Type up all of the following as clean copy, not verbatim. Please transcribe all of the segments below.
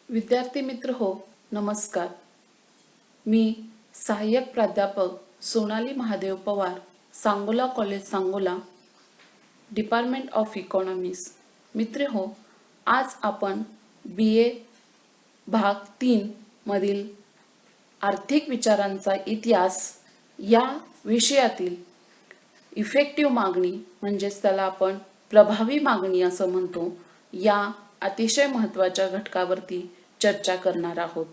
विद्यार्थी मित्र हो, नमस्कार. मी सहाय्यक प्राध्यापक Sonali Mahadev Pawar, Sangola college Sangola, department of economics. मित्र हो, आज आपण BA भाग 3 मधील आर्थिक विचारांचा इतिहास या विषयातील इफेक्टिव्ह मागणी म्हणजेच त्याला आपण प्रभावी मागणी असं म्हणतो, या अतिशय महत्त्वाच्या घटकावरती चर्चा करणार आहोत.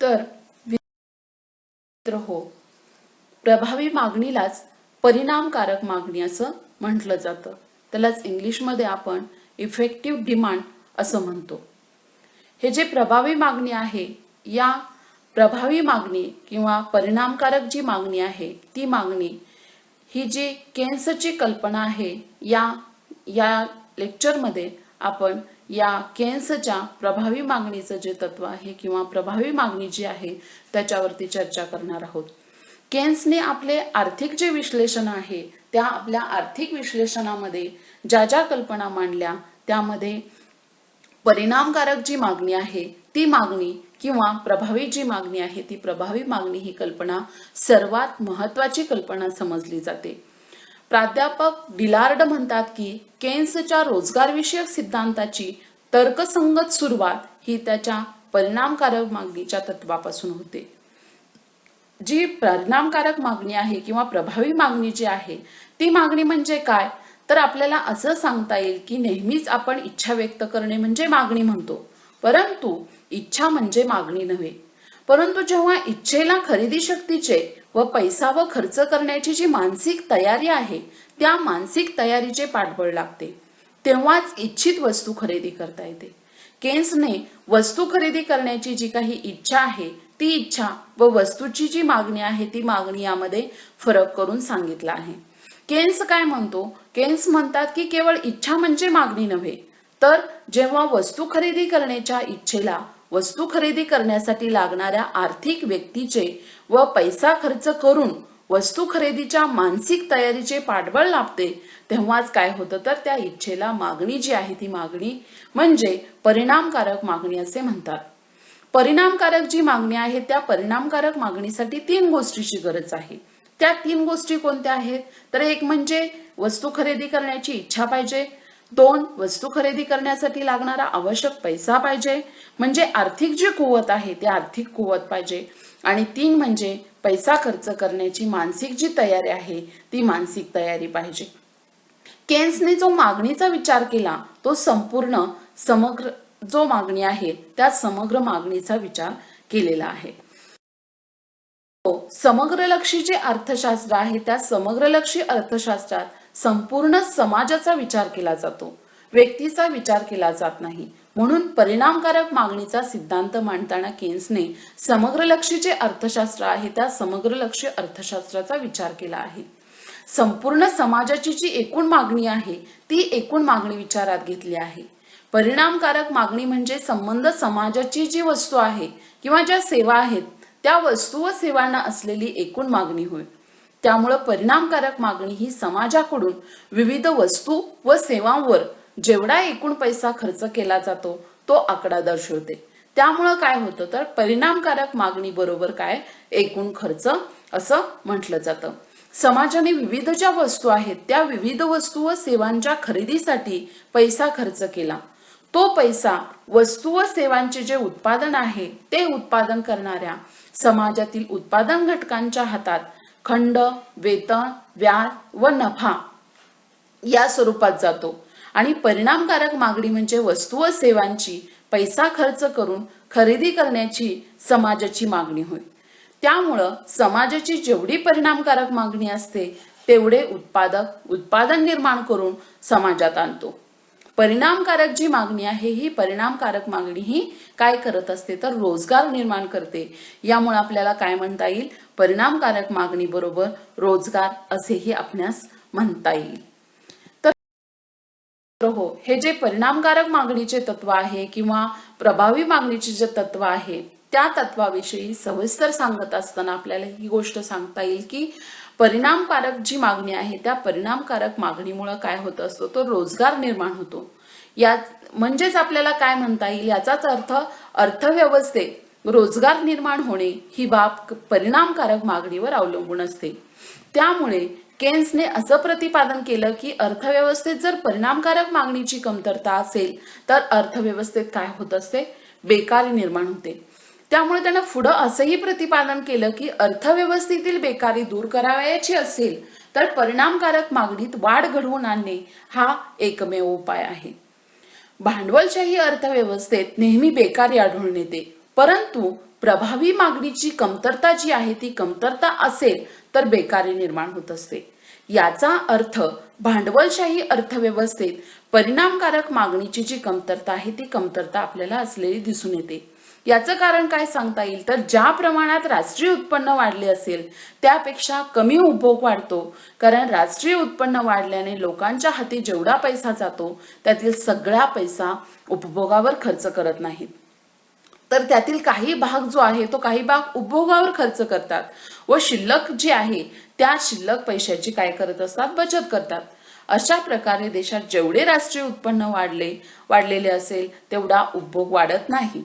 तर मित्र हो, प्रभावी मागणीलाच परिणामकारक मागणी असं म्हटलं जातं. त्यालाच इंग्लिशमध्ये आपण इफेक्टिव्ह डिमांड असं म्हणतो. हे जे प्रभावी मागणी आहे, या प्रभावी मागणी किंवा परिणामकारक जी मागणी आहे ती मागणी ही जी केन्सची कल्पना आहे, या लेक्चरमध्ये आपण या केन्सच्या प्रभावी मागणीचं जे तत्व आहे किंवा प्रभावी मागणी जी आहे त्याच्यावरती चर्चा करणार आहोत. केन्सने आपले आर्थिक जे विश्लेषण आहे त्या आपल्या आर्थिक विश्लेषणामध्ये ज्या ज्या कल्पना मांडल्या त्यामध्ये परिणामकारक जी मागणी आहे ती मागणी किंवा प्रभावी जी मागणी आहे ती प्रभावी मागणी ही कल्पना सर्वात महत्त्वाची कल्पना समजली जाते. प्राध्यापक डिलार्ड म्हणतात की केन्सच्या रोजगारविषयक सिद्धांताची तर्कसंगत सुरुवात ही त्याच्या परिणामकारक मागणीच्या तत्वापासून होते. जी परिणामकारक मागणी आहे किंवा प्रभावी मागणी जी आहे ती मागणी म्हणजे काय, तर आपल्याला असं सांगता येईल की नेहमीच आपण इच्छा व्यक्त करणे म्हणजे मागणी म्हणतो, परंतु इच्छा म्हणजे मागणी नव्हे. परंतु जेव्हा इच्छेला खरेदी शक्तीचे व पैसा व खर्च करण्याची जी मानसिक तयारी आहे त्या मानसिक तयारीचे पाठबळ लागते, तेव्हाच इच्छित वस्तू खरेदी करता येते. केन्सने वस्तू खरेदी करण्याची जी काही इच्छा आहे ती इच्छा व वस्तूची जी मागणी आहे ती मागणी यामध्ये फरक करून सांगितला आहे. केन्स काय म्हणतो, केन्स म्हणतात की केवळ इच्छा म्हणजे मागणी नव्हे, तर जेव्हा वस्तू खरेदी करण्याच्या इच्छेला वस्तू खरेदी करण्यासाठी लागणाऱ्या आर्थिक व्यक्तीचे व पैसा खर्च करून वस्तू खरेदीच्या मानसिक तयारीचे पाठबळ लाभते, तेव्हाच काय होतं तर त्या इच्छेला मागणी जी आहे ती मागणी म्हणजे परिणामकारक मागणी असे म्हणतात. परिणामकारक जी मागणी आहे त्या परिणामकारक मागणीसाठी 3 गोष्टीची गरज आहे. त्या 3 गोष्टी कोणत्या आहेत, तर एक म्हणजे वस्तू खरेदी करण्याची इच्छा पाहिजे, 2 वस्तू खरेदी करण्यासाठी लागणारा आवश्यक पैसा पाहिजे म्हणजे आर्थिक जी कुवत आहे ती आर्थिक कुवत पाहिजे, आणि 3 म्हणजे पैसा खर्च करण्याची मानसिक जी तयारी आहे ती मानसिक तयारी पाहिजे. केन्सने जो मागणीचा विचार केला तो समग्र जो मागणी आहे त्या समग्र मागणीचा विचार केलेला आहे. समग्रलक्षी जे अर्थशास्त्र आहे त्या समग्रलक्षी अर्थशास्त्रात संपूर्ण समाजाचा विचार केला जातो, व्यक्तीचा विचार केला जात नाही. म्हणून परिणामकारक मागणीचा सिद्धांत मांडताना केन्सने समग्रलक्षी जे अर्थशास्त्र आहे त्या समग्रलक्षी अर्थशास्त्राचा विचार केला आहे. संपूर्ण समाजाची जी एकूण मागणी आहे ती एकूण मागणी विचारात घेतली आहे. परिणामकारक मागणी म्हणजे संबंध समाजाची जी वस्तू आहे किंवा ज्या सेवा आहेत त्या वस्तू व सेवांना असलेली एकूण मागणी होय. त्यामुळे परिणामकारक मागणी ही समाजाकडून विविध वस्तू व सेवांवर जेवढा एकूण पैसा खर्च केला जातो तो आकडा दर्शवते. त्यामुळे काय होतं तर परिणामकारक मागणी बरोबर काय एकूण खर्च असं म्हटलं जातं. समाजाने विविध ज्या वस्तू आहेत त्या विविध वस्तू व सेवांच्या खरेदीसाठी पैसा खर्च केला. तो पैसा वस्तू व सेवांचे जे उत्पादन आहे ते उत्पादन करणाऱ्या समाजातील उत्पादन घटकांच्या हातात खंड, वेतन, व्याज व नफा या स्वरूपात जातो. आणि परिणामकारक मागणी म्हणजे वस्तू व सेवांची पैसा खर्च करून खरेदी करण्याची समाजाची मागणी होय. त्यामुळं समाजाची जेवढी परिणामकारक मागणी असते तेवढे उत्पादन निर्माण करून समाजात आणतो. परिणामकारक जी मागणी आहे ही परिणामकारक मागणी ही काय करत असते तर रोजगार निर्माण करते. यामुळे आपल्याला काय म्हणता येईल, परिणामकारक मागणी बरोबर रोजगार असेही आपणास म्हणता येईल. तर हो, हे जे परिणामकारक मागणीचे तत्व आहे किंवा प्रभावी मागणीचे जे तत्व आहे त्या तत्वाविषयी सविस्तर सांगत असताना आपल्याला ही गोष्ट सांगता येईल की परिणामकारक जी मागणी आहे त्या परिणामकारक मागणीमुळे काय होत असतो तो रोजगार निर्माण होतो. या म्हणजेच आपल्याला काय म्हणता येईल, याचाच अर्थ अर्थव्यवस्थेत रोजगार निर्माण होणे ही बाब परिणामकारक मागणीवर अवलंबून असते. त्यामुळे केन्सने असं प्रतिपादन केलं की अर्थव्यवस्थेत जर परिणामकारक मागणीची कमतरता असेल तर अर्थव्यवस्थेत काय होत असते, बेकारी निर्माण होते. त्यामुळे त्यानं पुढं असंही प्रतिपादन केलं की अर्थव्यवस्थेतील बेकारी दूर करावयाची असेल तर परिणामकारक मागणीत वाढ घडवून आणणे हा एकमेव उपाय आहे. भांडवलशाही अर्थव्यवस्थेत नेहमी बेकारी आढळून येते, परंतु प्रभावी मागणीची कमतरता जी आहे ती कमतरता असेल तर बेकारी निर्माण होत असते. याचा अर्थ भांडवलशाही अर्थव्यवस्थेत परिणामकारक मागणीची जी कमतरता आहे ती कमतरता आपल्याला असलेली दिसून येते. याचं कारण काय सांगता येईल तर ज्या प्रमाणात राष्ट्रीय उत्पन्न वाढले असेल त्यापेक्षा कमी उपभोग वाढतो, कारण राष्ट्रीय उत्पन्न वाढल्याने लोकांच्या हाती जेवढा पैसा जातो त्यातील सगळा पैसा उपभोगावर खर्च करत नाहीत, तर त्यातील काही भाग जो आहे तो काही भाग उपभोगावर खर्च करतात व शिल्लक जी आहे त्या शिल्लक पैशाची काय करत असतात, बचत करतात. अशा प्रकारे देशात जेवढे राष्ट्रीय उत्पन्न वाढलेले असेल तेवढा उपभोग वाढत नाही.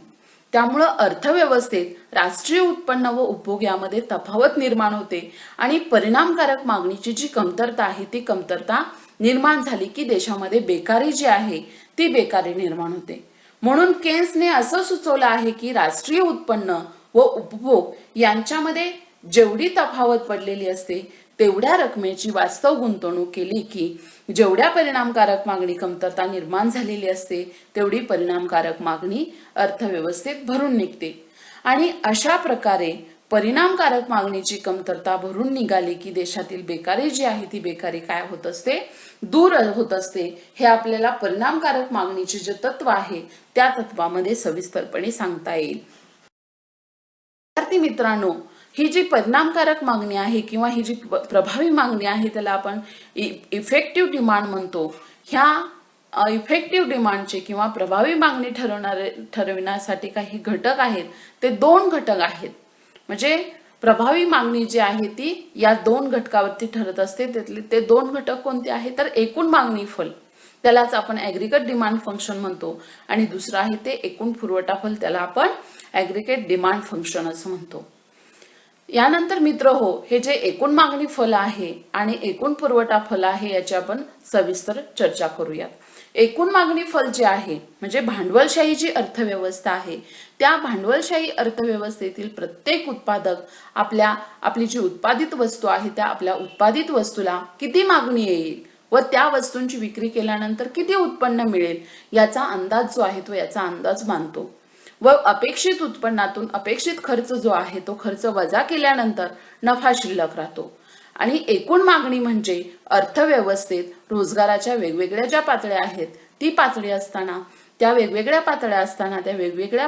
त्यामुळं अर्थव्यवस्थेत राष्ट्रीय उत्पन्न व उपभोग यामध्ये तफावत निर्माण होते आणि परिणामकारक मागणीची जी कमतरता आहे ती कमतरता निर्माण झाली की देशामध्ये बेकारी जी आहे ती बेकारी निर्माण होते. म्हणून केन्सने असं सुचवलं आहे की राष्ट्रीय उत्पन्न व उपभोग यांच्यामध्ये जेवढी तफावत पडलेली असते तेवढ्या रकमेची वास्तव गुंतवणूक केली की जेवढ्या परिणामकारक मागणी कमतरता निर्माण झालेली असते तेवढी परिणामकारक मागणी अर्थव्यवस्थेत भरून निघते. आणि अशा प्रकारे परिणामकारक मागणीची कमतरता भरून निघाली की देशातील बेकारी जी आहे ती बेकारी काय होत असते, दूर होत असते. हे आपल्याला परिणामकारक मागणीचे जे तत्व आहे त्या तत्वामध्ये सविस्तरपणे सांगता येईल. विद्यार्थी मित्रांनो, ही जी परिणामकारक मागणी आहे किंवा ही जी प्रभावी मागणी आहे त्याला आपण इफेक्टिव्ह डिमांड म्हणतो. ह्या इफेक्टिव्ह डिमांडचे किंवा प्रभावी मागणी ठरविण्यासाठी काही घटक आहेत, ते 2 घटक आहेत. म्हणजे प्रभावी मागणी जी आहे ती या 2 घटकावरती ठरत असते. त्यातले ते 2 घटक कोणते आहेत तर एकूण मागणी फल, त्यालाच आपण ऍग्रीगेट डिमांड फंक्शन म्हणतो, आणि दुसरं आहे ते एकूण पुरवठा फल, त्याला आपण ऍग्रीगेट डिमांड फंक्शन असं म्हणतो. यानंतर मित्र हो, हे जे एकूण मागणी फल आहे आणि एकूण पुरवठा फल आहे याची आपण सविस्तर चर्चा करूयात. एकूण मागणी फल जे आहे म्हणजे भांडवलशाही जी अर्थव्यवस्था आहे त्या भांडवलशाही अर्थव्यवस्थेतील प्रत्येक उत्पादक आपली जी उत्पादित वस्तू आहे त्या आपल्या उत्पादित वस्तूला किती मागणी येईल व त्या वस्तूंची विक्री केल्यानंतर किती उत्पन्न मिळेल याचा अंदाज जो आहे तो याचा अंदाज बांधतो. व अपेक्षित उत्पन्नातून अपेक्षित खर्च जो आहे तो खर्च वजा केल्यानंतर नफा शिल्लक राहतो. आणि एकूण मागणी म्हणजे अर्थव्यवस्थेत रोजगाराच्या वेगवेगळ्या ज्या पातळ्या आहेत ती पातळी असताना त्या वेगवेगळ्या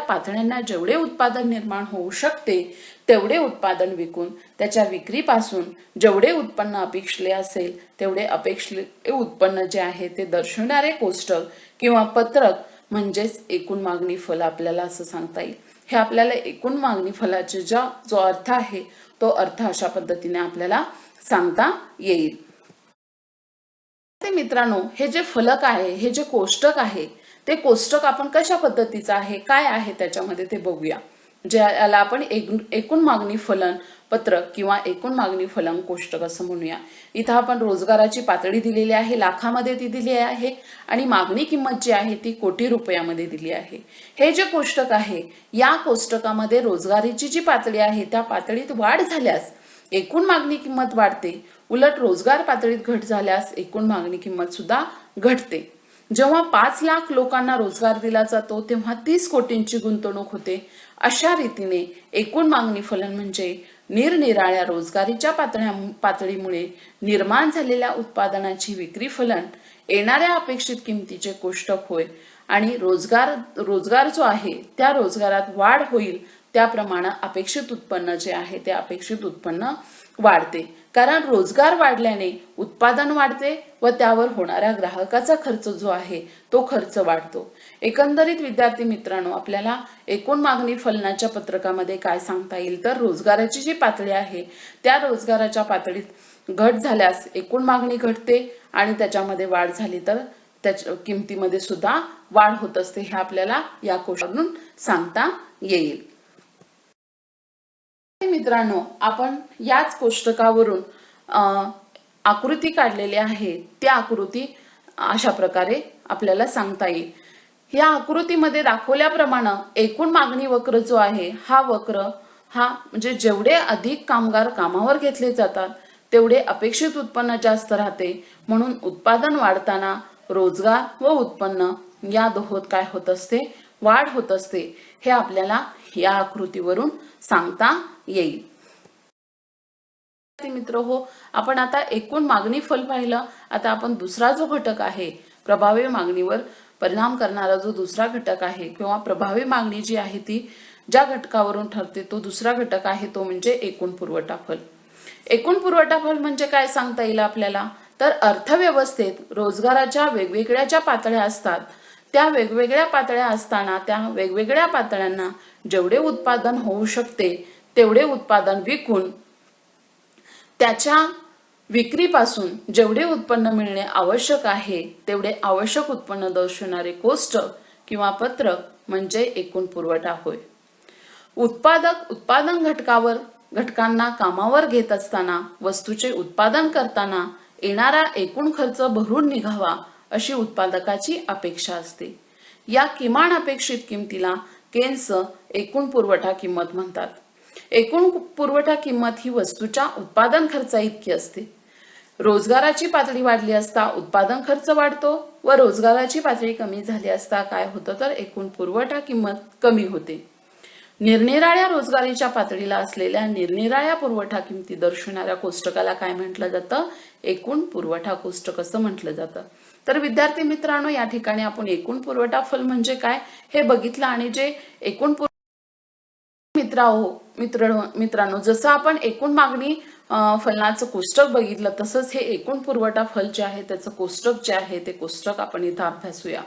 पातळ्यांना जेवढे उत्पादन निर्माण होऊ शकते तेवढे उत्पादन विकून त्याच्या विक्रीपासून जेवढे उत्पन्न अपेक्षित असेल तेवढे अपेक्षित उत्पन्न जे आहे ते दर्शवणारे कोष्टक किंवा पत्रक म्हणजेच एकूण मागणी फल आपल्याला असं सांगता येईल. हे आपल्याला एकूण मागणी फलाचे जो अर्थ आहे तो अर्थ अशा पद्धतीने आपल्याला सांगता येईल. मित्रांनो, हे जे फलक आहे, हे जे कोष्टक आहे ते कोष्टक आपण कशा पद्धतीचं आहे, काय आहे त्याच्यामध्ये ते बघूया. ज्याला आपण एकूण मागणी फलन पत्रक किंवा एकूण मागणी फलन कोष्टक असं म्हणूया. इथं आपण रोजगाराची पातळी दिलेली आहे, लाखामध्ये ती दिली आहे, आणि मागणी किंमत जी आहे ती कोटी रुपयामध्ये दिली आहे. हे जे कोष्टक आहे या कोष्टकामध्ये रोजगारीची जी पातळी आहे त्या पातळीत वाढ झाल्यास एकूण मागणी किंमत वाढते, उलट रोजगार पातळीत घट झाल्यास एकूण मागणी किंमत सुद्धा घटते. जेव्हा 5 लाख लोकांना रोजगार दिला जातो तेव्हा 30 कोटींची गुंतवणूक होते. अशा रीतीने एकूण मागणी फलन म्हणजे निरनिराळ्या रोजगारीच्या पातळीमुळे निर्माण झालेल्या उत्पादनाची विक्री फलन येणाऱ्या अपेक्षित किमतीचे कोष्टक होय. आणि रोजगार जो आहे त्या रोजगारात वाढ होईल त्याप्रमाणे अपेक्षित उत्पन्न जे आहे ते अपेक्षित उत्पन्न वाढते, कारण रोजगार वाढल्याने उत्पादन वाढते व त्यावर होणारा ग्राहकाचा खर्च जो आहे तो खर्च वाढतो. एकंदरीत विद्यार्थी मित्रांनो, आपल्याला एकूण मागणी फलनाच्या पत्रकामध्ये काय सांगता येईल तर रोजगाराची जी पातळी आहे त्या रोजगाराच्या पातळीत घट झाल्यास एकूण मागणी घटते आणि त्याच्यामध्ये वाढ झाली तर त्याच्या किमतीमध्ये सुद्धा वाढ होत असते, हे आपल्याला या कोष्टकावरून सांगता येईल. मित्रांनो, आपण याच कोष्टकावरून आकृती काढलेली आहे. त्या आकृती अशा प्रकारे आपल्याला सांगता येईल. या आकृतीमध्ये दाखवल्याप्रमाणे एकूण मागणी वक्र जो आहे, हा वक्र हा म्हणजे जेवढे अधिक कामगार कामावर घेतले जातात तेवढे अपेक्षित उत्पन्न जास्त राहते, म्हणून उत्पादन वाढताना रोजगार व उत्पन्न या दोहोत काय होत असते, वाढ होत असते. हे आपल्याला या आकृतीवरून सांगता येईल. मित्र हो, आपण आता एकूण मागणी फल पाहिलं. आता आपण दुसरा जो घटक आहे, प्रभावी मागणीवर परिणाम करणारा जो दुसरा घटक आहे किंवा प्रभावी मागणी जी आहे ती ज्या घटकावरून ठरते, तो दुसरा घटक आहे, तो म्हणजे एकूण पुरवठा फल. एकूण पुरवठा फल म्हणजे काय सांगता येईल आपल्याला, तर अर्थव्यवस्थेत रोजगाराच्या वेगवेगळ्या ज्या पातळ्या असतात, त्या वेगवेगळ्या पातळ्या असताना त्या वेगवेगळ्या पातळ्यांना जेवढे उत्पादन होऊ शकते तेवढे उत्पादन विकून त्याच्या विक्रीपासून जेवढे उत्पन्न मिळणे आवश्यक आहे तेवढे आवश्यक उत्पन्न दर्शवणारे कोष्टक किंवा पत्रक म्हणजे एकूण पुरवठा होय. उत्पादक उत्पादन घटकांना कामावर घेत असताना वस्तूचे उत्पादन करताना येणारा एकूण खर्च भरून निघावा अशी उत्पादकाची अपेक्षा असते. या किमान अपेक्षित किमतीला केन्स एकूण पुरवठा किंमत म्हणतात. एकूण पुरवठा किंमत ही वस्तूच्या उत्पादन खर्चा इतकी असते. रोजगाराची पातळी वाढली असता उत्पादन खर्च वाढतो व रोजगाराची पातळी कमी झाली असता काय होतं, तर एकूण पुरवठा किंमत कमी होते. निरनिराळ्या रोजगारीच्या पातळीला असलेल्या निरनिराळ्या पुरवठा किमती दर्शवणाऱ्या कोष्टकाला काय म्हटलं जातं, एकूण पुरवठा कोष्टक असं म्हटलं जातं. तर विद्यार्थी मित्रांनो, या ठिकाणी आपण एकूण पुरवठा फल म्हणजे काय हे बघितलं. आणि जे एकूण मित्रांनो, जसं आपण एकूण मागणी फलनाचं कोष्टक बघितलं, तसंच हे एकूण पुरवठा फल जे आहे त्याचं कोष्टक जे आहे ते कोष्टक आपण इथं अभ्यासूया.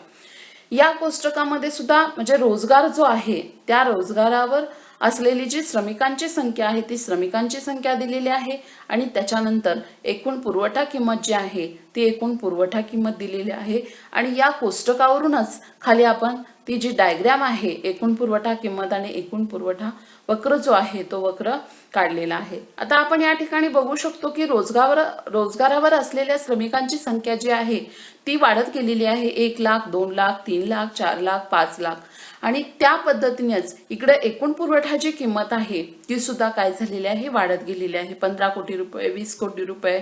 या कोष्टकामध्ये सुद्धा म्हणजे रोजगार जो आहे त्या रोजगारावर असलेली जी श्रमिकांची संख्या आहे ती श्रमिकांची संख्या दिलेली आहे आणि त्याच्यानंतर एकूण पुरवठा किंमत जी आहे ती एकूण पुरवठा किंमत दिलेली आहे. आणि या कोष्टकावरूनच खाली आपण ती जी डायग्राम आहे एकूण पुरवठा किंमत आणि एकूण पुरवठा वक्र जो आहे तो वक्र काढलेला आहे. आता आपण या ठिकाणी बघू शकतो की रोजगारावर असलेल्या श्रमिकांची संख्या जी आहे ती वाढत गेलेली आहे. 1 लाख, 2 लाख, 3 लाख, 4 लाख, 5 लाख. आणि त्या पद्धतीनेच इकडे एकूण पुरवठाची किंमत आहे ती सुद्धा काय झालेली आहे, वाढत गेलेली आहे. 15 कोटी रुपये, 20 कोटी रुपये,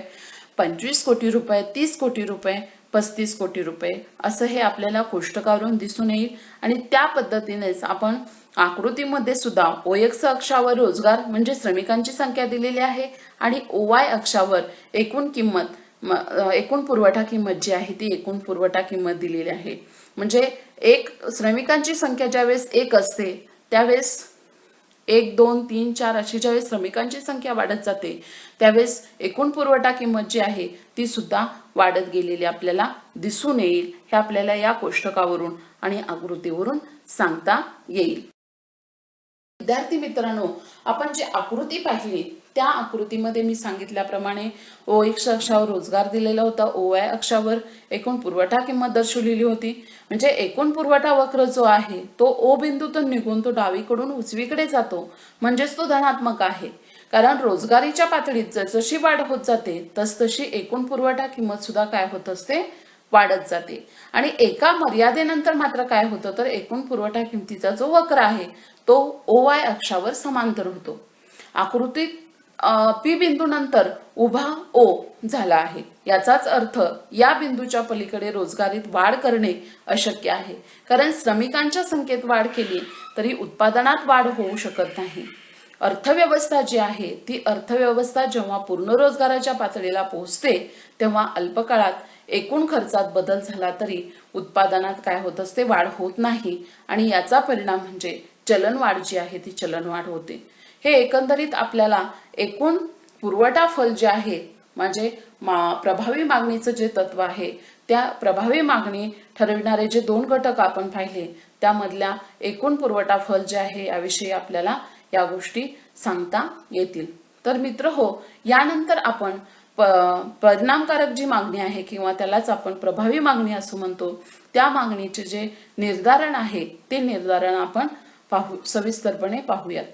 25 कोटी रुपये, 30 कोटी रुपये, 35 कोटी रुपये असं हे आपल्याला कोष्टकावरून दिसून येईल. आणि त्या पद्धतीनेच आपण आकृतीमध्ये सुद्धा OX अक्षावर रोजगार म्हणजे श्रमिकांची संख्या दिलेली आहे आणि OY अक्षावर एकूण पुरवठा किंमत जी आहे ती एकूण पुरवठा किंमत दिलेली आहे. म्हणजे एक श्रमिकांची संख्या ज्यावेळेस 1 असते त्यावेळेस 1, 2, 3, 4 अशी ज्यावेळेस श्रमिकांची संख्या वाढत जाते त्यावेळेस एकूण पुरवठा किंमत जी आहे ती सुद्धा वाढत गेलेली आपल्याला दिसून येईल. हे आपल्याला या कोष्टकावरून आणि आकृतीवरून सांगता येईल. विद्यार्थी मित्रांनो, आपण जी आकृती पाहिली त्या आकृतीमध्ये मी सांगितल्याप्रमाणे OX अक्षावर रोजगार दिलेला होता, OY अक्षावर एकूण पुरवठा किंमत दर्शवलेली होती. म्हणजे एकूण पुरवठा वक्र जो आहे तो O बिंदूतून निघून तो डावीकडून उजवीकडे जातो, म्हणजेच तो धनात्मक आहे. कारण रोजगारीच्या पातळीत जशी वाढ होत जाते तसतशी एकूण पुरवठा किंमत सुद्धा काय होत असते, वाढत जाते. आणि एका मर्यादेनंतर मात्र काय होतं, तर एकूण पुरवठा किमतीचा जो वक्र आहे तो OY अक्षावर समांतर होतो. आकृतीत P बिंदूनंतर उभा O झाला आहे. याचाच अर्थ या बिंदूच्या पलीकडे रोजगारीत वाढ करणे अशक्य आहे. कारण श्रमिकांच्या संख्येत वाढ केली तरी उत्पादनात वाढ होऊ शकत नाही. अर्थव्यवस्था जी आहे ती अर्थव्यवस्था जेव्हा पूर्ण रोजगाराच्या पातळीला पोहोचते तेव्हा अल्पकाळात एकूण खर्चात बदल झाला तरी उत्पादनात काय होत असते, वाढ होत नाही. आणि याचा परिणाम म्हणजे चलनवाढ जी आहे ती चलनवाढ होते. हे एकंदरीत आपल्याला एकूण पुरवठा फल जे आहे म्हणजे प्रभावी मागणीचं जे तत्व आहे त्या प्रभावी मागणी ठरविणारे जे 2 घटक आपण पाहिले त्यामधल्या एकूण पुरवठा फल जे आहे याविषयी आपल्याला या गोष्टी सांगता येतील. तर मित्र हो, यानंतर आपण परिणामकारक जी मागणी आहे किंवा त्यालाच आपण प्रभावी मागणी असं म्हणतो, त्या मागणीचे जे निर्धारण आहे ते निर्धारण आपण सविस्तरपणे पाहूयात.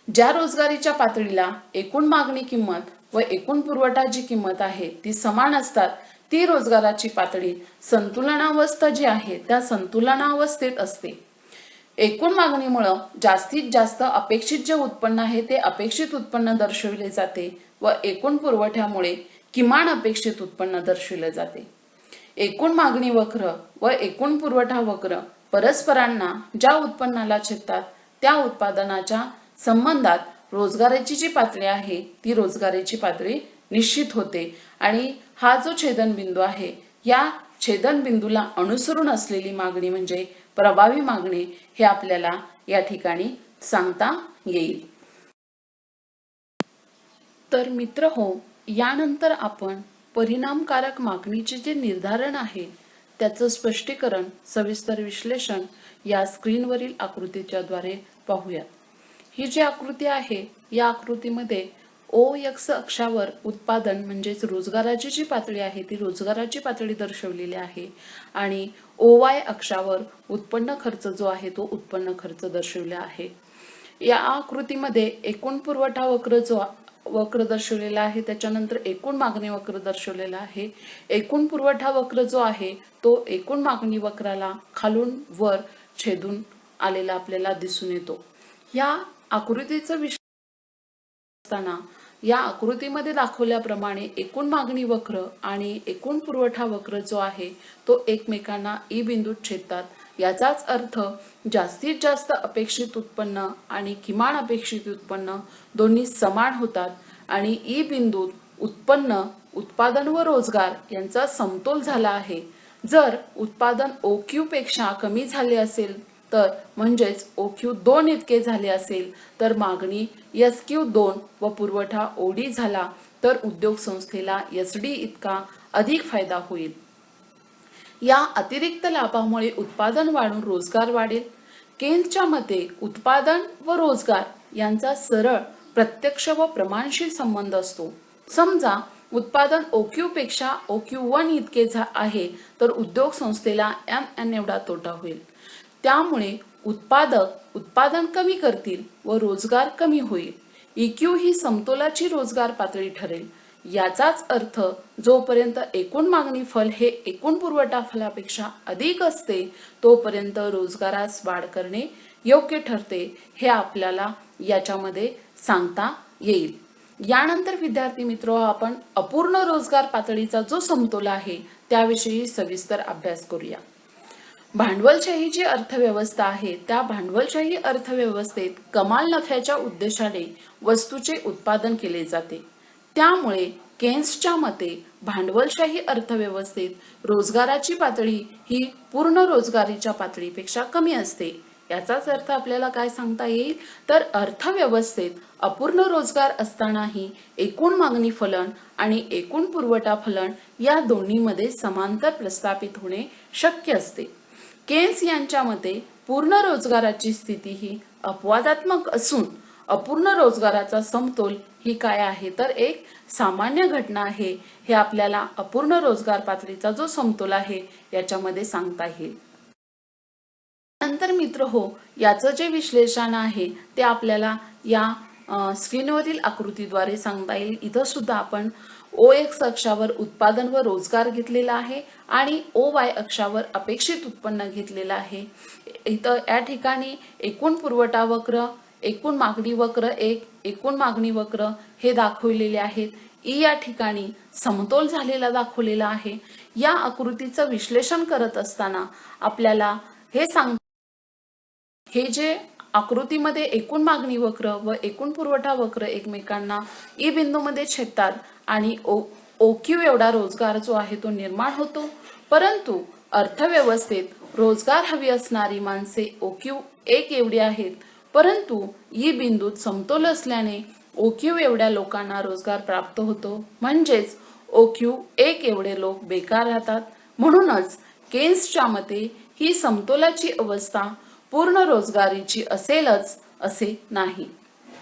ज्या रोजगारीच्या पातळीला एकूण मागणी किंमत व एकूण पुरवठा जी किंमत आहे ती समान असतात, ती रोजगाराची पातळी संतुलनावस्था जी आहे त्या संतुलनावस्थेत असते. एकूण मागणीमुळे जास्तीत जास्त अपेक्षित जे उत्पन्न आहे ते अपेक्षित उत्पन्न दर्शविले जाते व एकूण पुरवठ्यामुळे किमान अपेक्षित उत्पन्न दर्शविले जाते. एकूण मागणी वक्र व एकूण पुरवठा वक्र परस्परांना ज्या उत्पन्नाला छेदतात त्या उत्पादनाच्या संबंधात रोजगाराची जी पातळी आहे ती रोजगाराची पातळी निश्चित होते आणि हा जो छेदनबिंदू आहे या छेदनबिंदूला अनुसरून असलेली मागणी म्हणजे प्रभावी मागणी हे आपल्याला या ठिकाणी सांगता येईल. तर मित्र हो, यानंतर आपण परिणामकारक मागणीचे जे निर्धारण आहे त्याचं स्पष्टीकरण सविस्तर विश्लेषण या स्क्रीनवरील आकृतीच्या द्वारे पाहूयात. ही जी आकृती आहे या आकृतीमध्ये OX अक्षावर उत्पादन म्हणजेच रोजगाराची जी पातळी आहे ती रोजगाराची पातळी दर्शवलेली आहे आणि OY अक्षावर उत्पन्न खर्च जो आहे तो उत्पन्न खर्च दर्शवला आहे. या आकृतीमध्ये एकूण पुरवठा वक्र दर्शवलेला आहे, त्याच्यानंतर एकूण मागणी वक्र दर्शवलेला आहे. एकूण पुरवठा वक्र जो आहे तो एकूण मागणी वक्राला खालून वर छेदून आलेला आपल्याला दिसून येतो. या आकृतीचं असताना या आकृतीमध्ये दाखवल्याप्रमाणे एकूण मागणी वक्र आणि एकूण पुरवठा वक्र जो आहे तो एकमेकांना ई बिंदूत छेदतात. याचाच अर्थ जास्तीत जास्त अपेक्षित उत्पन्न आणि किमान अपेक्षित उत्पन्न दोन्ही समान होतात आणि ई बिंदूत उत्पन्न, उत्पादन व रोजगार यांचा समतोल झाला आहे. जर उत्पादन OQ पेक्षा कमी झाले असेल तर म्हणजेच OQ 2 इतके झाले असेल तर मागणी SQ2 व पुरवठा OD झाला तर उद्योग संस्थेला SD इतका अधिक फायदा होईल. या अतिरिक्त लाभामुळे उत्पादन वाढून रोजगार वाढेल. केन्सच्या मते उत्पादन व रोजगार यांचा सरळ, प्रत्यक्ष व प्रमाणशील संबंध असतो. समजा उत्पादन OQ पेक्षा OQ1 इतके आहे तर उद्योग संस्थेला MN एवढा तोटा होईल. त्यामुळे उत्पादक उत्पादन कमी करतील व रोजगार कमी होईल. EQ ही समतोलाची रोजगार पातळी ठरेल. याचाच अर्थ जोपर्यंत एकूण मागणी फल हे एकूण पुरवठा फलापेक्षा अधिक असते तोपर्यंत रोजगारास वाढ करणे योग्य ठरते, हे आपल्याला याच्यामध्ये सांगता येईल. यानंतर विद्यार्थी मित्र आपण अपूर्ण रोजगार पातळीचा जो समतोल आहे त्याविषयी सविस्तर अभ्यास करूया. भांडवलशाही जी अर्थव्यवस्था आहे त्या भांडवलशाही अर्थव्यवस्थेत कमाल नफ्याच्या उद्देशाने वस्तूचे उत्पादन केले जाते. त्यामुळे केन्सच्या मते भांडवलशाही अर्थव्यवस्थेत रोजगाराची पातळी ही पूर्ण रोजगारीच्या पातळीपेक्षा कमी असते. याचाच अर्थ आपल्याला काय सांगता येईल तर अर्थव्यवस्थेत अपूर्ण रोजगार असतानाही एकूण मागणी फलन आणि एकूण पुरवठा फलन या दोन्हीमध्ये समांतर प्रस्थापित होणे शक्य असते. केन्स यांच्या मते पूर्ण रोजगाराची स्थिती ही अपवादात्मक असून अपूर्ण रोजगाराचा समतोल ही काय आहे तर एक सामान्य घटना आहे. हे आपल्याला अपूर्ण रोजगार पातळीचा जो समतोल आहे याच्यामध्ये सांगता येईल. नंतर मित्र हो, याचं जे विश्लेषण आहे ते आपल्याला या स्क्रीनवरील आकृतीद्वारे सांगता येईल. इथं सुद्धा आपण OX अक्षावर उत्पादन व रोजगार घेतलेला आहे आणि OY अक्षावर अपेक्षित उत्पन्न घेतलेलं आहे. इथं या ठिकाणी एकूण पुरवठा वक्र, एकूण मागणी वक्र एकूण मागणी वक्र हे दाखवलेले आहेत. या ठिकाणी समतोल झालेला दाखवलेला आहे. या आकृतीचं विश्लेषण करत असताना आपल्याला हे जे आकृतीमध्ये एकूण मागणी वक्र व एकूण पुरवठा वक्र एकमेकांना ई बिंदूमध्ये छेदतात आणि OQ एवढा रोजगार जो आहे तो निर्माण होतो. परंतु अर्थव्यवस्थेत रोजगार हवी असणारी माणसे OQ1 एवढी आहेत, परंतु ई बिंदूत समतोल असल्याने OQ एवढ्या लोकांना रोजगार प्राप्त होतो, म्हणजेच OQ1 एवढे लोक बेकार राहतात. म्हणूनच केन्सच्या मते ही समतोलाची अवस्था पूर्ण रोजगारीची असेलच असे नाही.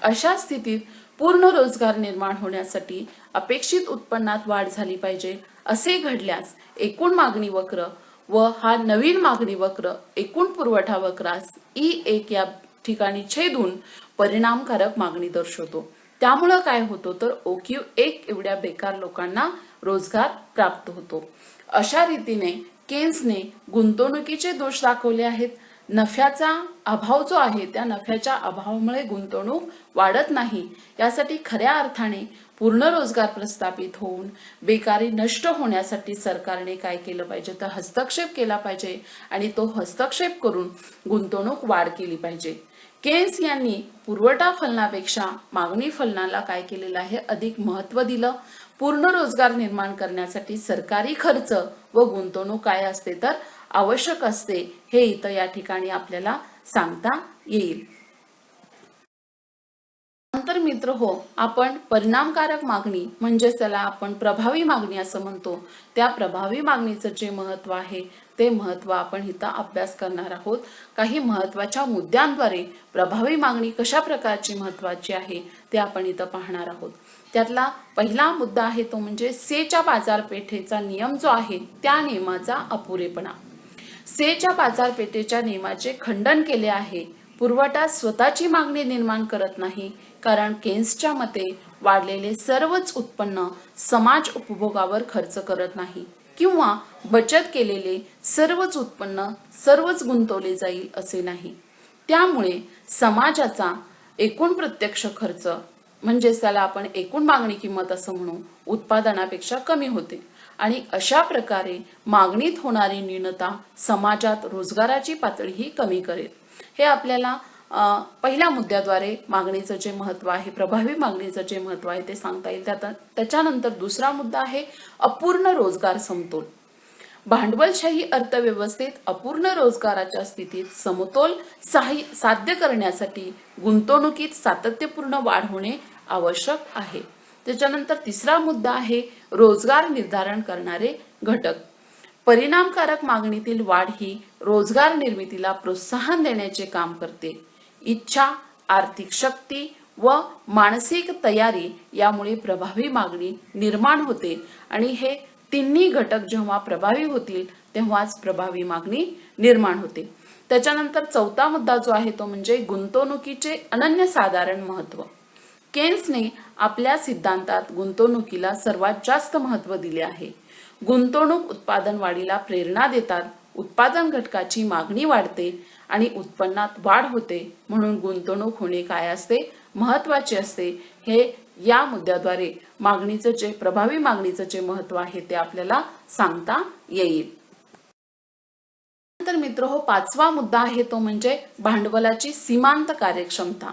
अशा स्थितीत पूर्ण रोजगार निर्माण होण्यासाठी अपेक्षित उत्पन्नात वाढ झाली पाहिजे असे घडल्यास एकूण मागणी वक्र व हा नवीन मागणी वक्र एकूण पुरवठा वक्रास E1 या ठिकाणी छेदून परिणामकारक मागणी दर्शवतो। त्यामुळे काय होतो तर OQ1 एवढ्या बेकार लोकांना रोजगार प्राप्त होतो। अशा रीतीने केन्सने गुंतवणुकीचे दोष दाखवले आहेत। नफ्याचा अभाव जो आहे त्या नफ्याच्या अभावामुळे गुंतवणूक वाढत नाही, यासाठी खऱ्या अर्थाने पूर्ण रोजगार प्रस्थापित होऊन बेकारी नष्ट होण्यासाठी सरकारने काय केलं पाहिजे तर हस्तक्षेप केला पाहिजे आणि तो हस्तक्षेप करून गुंतवणूक वाढ केली पाहिजे। केन्स यांनी पुरवठा फलनापेक्षा मागणी फलनाला काय केलेलं आहे अधिक महत्त्व दिलं। पूर्ण रोजगार निर्माण करण्यासाठी सरकारी खर्च व गुंतवणूक काय असते तर आवश्यक असते, हे इथं या ठिकाणी आपल्याला सांगता येईल। नंतर मित्र हो, आपण परिणामकारक मागणी म्हणजे त्याला आपण प्रभावी मागणी असं म्हणतो, त्या प्रभावी मागणीचं जे महत्त्व आहे ते महत्त्व आपण इथं अभ्यास करणार आहोत। काही महत्त्वाच्या मुद्द्यांद्वारे प्रभावी मागणी कशा प्रकारची महत्त्वाची आहे ते आपण इथं पाहणार आहोत। त्यातला पहिला मुद्दा आहे तो म्हणजे सेच्या बाजारपेठेचा नियम जो आहे त्या नियमाचा अपुरेपणा। सेच्या बाजारपेठेच्या नियमाचे खंडन केले आहे। पुरवठा स्वतःची मागणी निर्माण करत नाही, कारण केन्सच्या मते वाढलेले सर्वच उत्पन्न समाज उपभोगावर खर्च करत नाही किंवा बचत केलेले सर्वच उत्पन्न सर्वच गुंतवले जाईल असे नाही। त्यामुळे समाजाचा एकूण प्रत्यक्ष खर्च म्हणजे त्याला आपण एकूण मागणी किंमत असं म्हणू उत्पादनापेक्षा कमी होते आणि अशा प्रकारे मागणीत होणारी न्यूनता समाजात रोजगाराची पातळीही कमी करेल। हे आपल्याला पहिल्या मुद्द्याद्वारे मागणीचं जे महत्त्व आहे प्रभावी मागणीचं जे महत्त्व आहे ते सांगता येईल। त्याच्यानंतर दुसरा मुद्दा आहे अपूर्ण रोजगार समतोल। भांडवलशाही अर्थव्यवस्थेत अपूर्ण रोजगाराच्या स्थितीत समतोल साध्य करण्यासाठी गुंतवणुकीत सातत्यपूर्ण वाढ होणे आवश्यक आहे। त्याच्यानंतर तिसरा मुद्दा आहे रोजगार निर्धारण करणारे घटक। परिणामकारक मागणीतील वाढ ही रोजगार निर्मितीला प्रोत्साहन देण्याचे काम करते। इच्छा, आर्थिक शक्ती व मानसिक तयारी यामुळे प्रभावी मागणी निर्माण होते आणि हे तिन्ही घटक जेव्हा प्रभावी होतील तेव्हाच प्रभावी मागणी निर्माण होते। त्याच्यानंतर चौथा मुद्दा जो आहे तो म्हणजे गुंतवणुकीचे अनन्यसाधारण महत्त्व। केन्सने आपल्या सिद्धांतात गुंतवणुकीला सर्वात जास्त महत्त्व दिले आहे। गुंतवणूक उत्पादन वाढीला प्रेरणा देतात, उत्पादन घटकाची मागणी वाढते आणि उत्पन्नात वाढ होते, म्हणून गुंतवणूक होणे काय असते महत्त्वाचे असते। हे या मुद्द्याद्वारे मागणीचं जे प्रभावी मागणीचं जे महत्त्व आहे ते आपल्याला सांगता येईल। नंतर मित्र हो, पाचवा मुद्दा आहे तो म्हणजे भांडवलाची सीमांत कार्यक्षमता।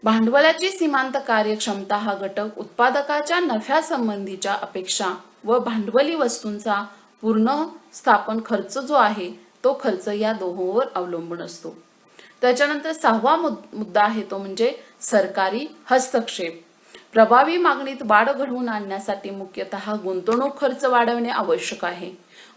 भांडवलाची सीमांत कार्यक्षमता हा घटक उत्पादकाच्या नफ्यासंबंधीच्या अपेक्षा व भांडवली वस्तूंचा पुनर्स्थापन खर्च जो आहे तो खर्च या दोहोंवर अवलंबून असतो। त्याच्यानंतर सहावा मुद्दा आहे तो म्हणजे सरकारी हस्तक्षेप। प्रभावी मागणीत वाढ घडवून आणण्यासाठी मुख्यतः गुंतवणूक खर्च वाढवणे आवश्यक आहे।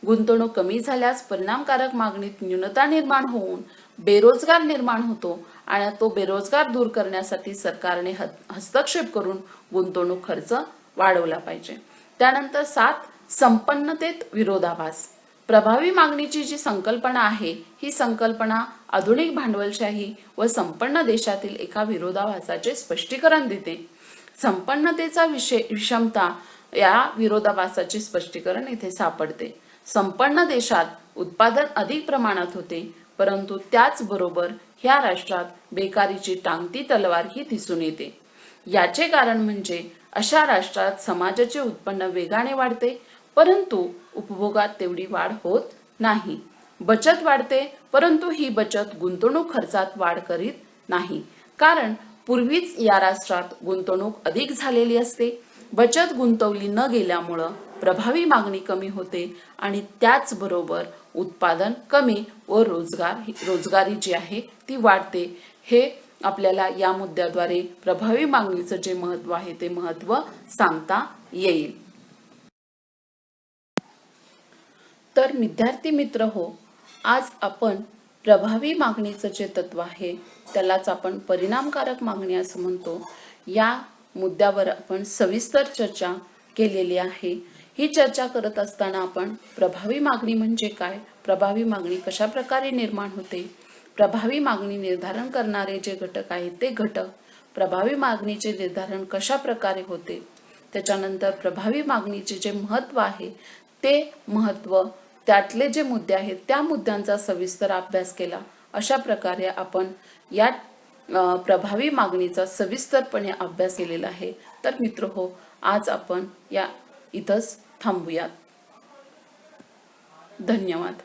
गुंतवणूक कमी झाल्यास परिणामकारक मागणीत न्यूनता निर्माण होऊन बेरोजगार निर्माण होतो आणि तो बेरोजगार दूर करण्यासाठी सरकारने हस्तक्षेप करून गुंतवणूक खर्च वाढवला पाहिजे। त्यानंतर 7 संपन्नतेत विरोधाभास। प्रभावी मागणीची जी संकल्पना आहे ही संकल्पना आधुनिक भांडवलशाही व संपन्न देशातील एका विरोधाभासाचे स्पष्टीकरण देते। संपन्नतेचा विषमता या विरोधाभासाचे स्पष्टीकरण इथे सापडते। संपन्न देशात उत्पादन अधिक प्रमाणात होते, परंतु त्याचबरोबर ह्या राष्ट्रात बेकारीची टांगती तलवार ही दिसून येते। याचे कारण म्हणजे अशा राष्ट्रात समाजाचे उत्पन्न वेगाने वाढते, परंतु उपभोगात तेवढी वाढ होत नाही। बचत वाढते, परंतु ही बचत गुंतवणूक खर्चात वाढ करीत नाही, कारण पूर्वीच या राष्ट्रात गुंतवणूक अधिक झालेली असते। बचत गुंतवली न गेल्यामुळे प्रभावी मागणी कमी होते आणि त्याचबरोबर उत्पादन कमी व रोजगारी जी आहे ती वाढते। हे आपल्याला या मुद्द्याद्वारे प्रभावी मागणीचं जे महत्त्व आहे ते महत्त्व सांगता येईल। तर विद्यार्थी मित्र हो, आज आपण प्रभावी मागणीचं जे तत्व आहे त्यालाच आपण परिणामकारक मागणी असं म्हणतो, या मुद्द्यावर आपण सविस्तर चर्चा केलेली आहे। ही चर्चा करत असताना आपण प्रभावी मागणी म्हणजे काय, प्रभावी मागणी कशा प्रकारे निर्माण होते, प्रभावी मागणी निर्धारण करणारे जे घटक आहेत ते घटक, प्रभावी मागणीचे निर्धारण कशा प्रकारे होते, त्याच्यानंतर प्रभावी मागणीचे जे महत्त्व आहे ते महत्त्व, त्यातले जे मुद्दे आहेत त्या मुद्द्यांचा सविस्तर अभ्यास केला। अशा प्रकारे आपण या प्रभावी मागणीचा सविस्तरपणे अभ्यास केलेला आहे। तर मित्रहो, आज आपण या इथंच थांबूयात। धन्यवाद।